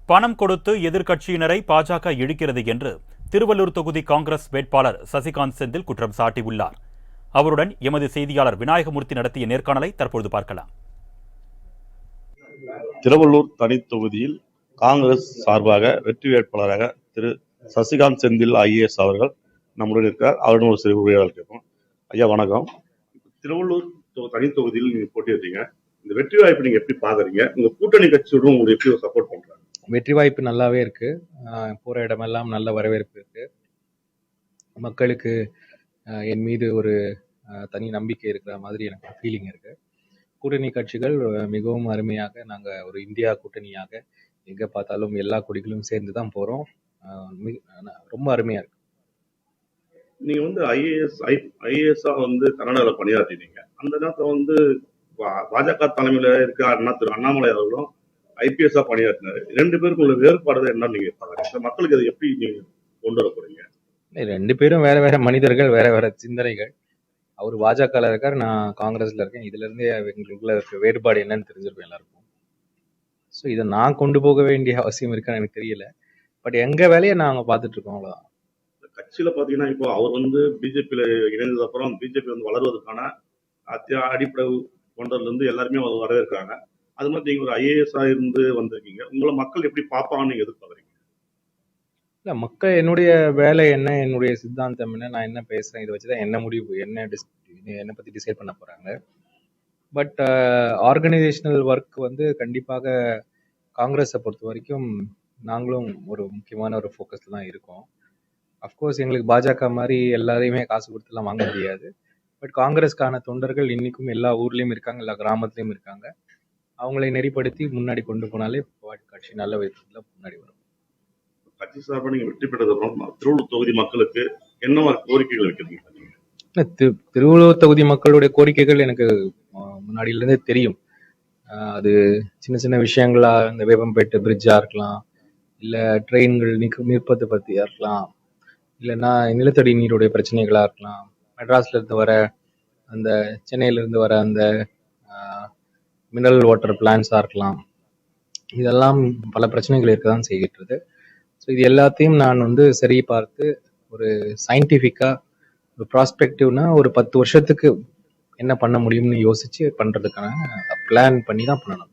பணம் கொடுத்து எதிர்க்கட்சியினரை பாஜக இழுக்கிறது என்று திருவள்ளூர் தொகுதி காங்கிரஸ் வேட்பாளர் சசிகாந்த் செந்தில் குற்றம் சாட்டியுள்ளார். அவருடன் எமது செய்தியாளர் விநாயகமூர்த்தி நடத்திய நேர்காணலை தற்போது பார்க்கலாம். திருவள்ளூர் தனி தொகுதியில் காங்கிரஸ் சார்பாக வெற்றி வேட்பாளராக திரு சசிகாந்த் செந்தில் IAS அவர்கள் நம்முடன் இருக்கிறார். அவருடன் ஒரு சிறு உரையாடல் கேட்போம். ஐயா வணக்கம். திருவள்ளூர் தனி தொகுதியில் நீங்க போட்டியிட்டீங்க. இந்த வெற்றி வாய்ப்பு நீங்க எப்படி பாக்குறீங்க? உங்க கூட்டணி கட்சியோட உங்களுக்கு எப்படி சப்போர்ட் பண்றாங்க? வெற்றி வாய்ப்பு நல்லாவே இருக்கு. போற இடமெல்லாம் நல்ல வரவேற்பு இருக்கு. மக்களுக்கு என் மீது ஒரு தனி நம்பிக்கை இருக்கிற மாதிரி எனக்கு ஃபீலிங் இருக்கு. கூட்டணி கட்சிகள் மிகவும் அருமையாக, நாங்க ஒரு இந்தியா கூட்டணியாக எங்க பார்த்தாலும் எல்லா கொடிகளும் சேர்ந்து தான் போறோம். ரொம்ப அருமையா இருக்கு. நீங்க வந்து ஐஏஎஸ் கனடால பணியாற்றினீங்க. அந்த நேரத்துல பாஜக தலைமையில இருக்க திரு அண்ணாமலை அவர்களும் IPS பணியாற்றினாரு. 2 பேருக்கும் உள்ள வேறுபாடு என்னன்னு நீங்க பாக்குறீங்க? மக்களுக்கு அதை எப்படி நீங்க கொண்டு வர போறீங்க? 2 பேரும் வேற வேற மனிதர்கள், வேற வேற சிந்தனைகள். அவர் பாஜகல இருக்காரு, நான் காங்கிரஸ்ல இருக்கேன். இதுல இருந்தே எங்களுக்குள்ள இருக்க வேறுபாடு என்னன்னு தெரிஞ்சிருக்கும் எல்லாருக்கும். ஸோ இதை நான் கொண்டு போக வேண்டிய அவசியம் இருக்கான்னு எனக்கு தெரியல. பட் எங்க வேலையை நாங்க பார்த்துட்டு இருக்கோம், அவ்வளவுதான். கட்சியில பாத்தீங்கன்னா இப்போ அவர் பிஜேபியில இணைந்தது அப்புறம் பிஜேபி வளர்வதற்கான அடிப்படை கொண்டதுல இருந்து எல்லாருமே வரவேற்கிறாங்க. அது மாதிரி நீங்க ஒரு IAS இருந்து வந்திருக்கீங்க. உங்களை மக்கள் எப்படி பார்ப்பாங்கன்னு நீங்க எதிர்பார்க்குறீங்க? இல்ல, மக்கள் என்னுடைய வேலை என்ன, என்னுடைய சித்தாந்தம் என்ன, நான் என்ன பேசுறேன், இதை வச்சுதான் என்ன முடிவு, என்னை பத்தி டிசைட் பண்ண போறாங்க. பட் ஆர்கனைசேஷனல் ஒர்க் கண்டிப்பாக காங்கிரஸை பொறுத்த வரைக்கும் நாங்களும் ஒரு முக்கியமான ஒரு ஃபோக்கஸ்ல தான் இருக்கோம். அஃப்கோர்ஸ் எங்களுக்கு பாஜக மாதிரி எல்லாரையுமே காசு கொடுத்துலாம் வாங்க முடியாது. பட் காங்கிரஸ்க்கான தொண்டர்கள் இன்னைக்கும் எல்லா ஊர்லயும் இருக்காங்க, எல்லா கிராமத்துலயும் இருக்காங்க. அவங்களை நெறிப்படுத்தி முன்னாடி கொண்டு போனாலே கட்சி நல்ல விதத்துல முன்னாடி வரும். கட்சி சார்பாக நீங்க வெற்றி பெற்றது திருவள்ளூர் தொகுதி மக்களுக்கு என்ன மாதிரி கோரிக்கைகள் வைக்கிறீங்க? திருவள்ளூர் தொகுதி மக்களுடைய கோரிக்கைகள் எனக்கு முன்னாடியில இருந்தே தெரியும். அது சின்ன சின்ன விஷயங்களா, இந்த வேப்பம்பேட்டு பிரிட்ஜா இருக்கலாம், இல்ல ட்ரெயின்கள் நிற்பது பத்தியா இருக்கலாம், இல்லைன்னா நிலத்தடி நீருடைய பிரச்சனைகளா இருக்கலாம், மெட்ராஸ்ல இருந்து வர அந்த சென்னையில இருந்து வர அந்த மினரல் வாட்டர் பிளான்ஸா இருக்கலாம். இதெல்லாம் பல பிரச்சனைகள் இருக்கதான் செய்கின்றது. ஸோ இது எல்லாத்தையும் நான் சரி பார்த்து ஒரு சயின்டிஃபிக்கா ஒரு ப்ராஸ்பெக்டிவ்னா ஒரு 10 வருஷத்துக்கு என்ன பண்ண முடியும்னு யோசிச்சு பண்றதுக்கான பிளான் பண்ணி தான் பண்ணணும்.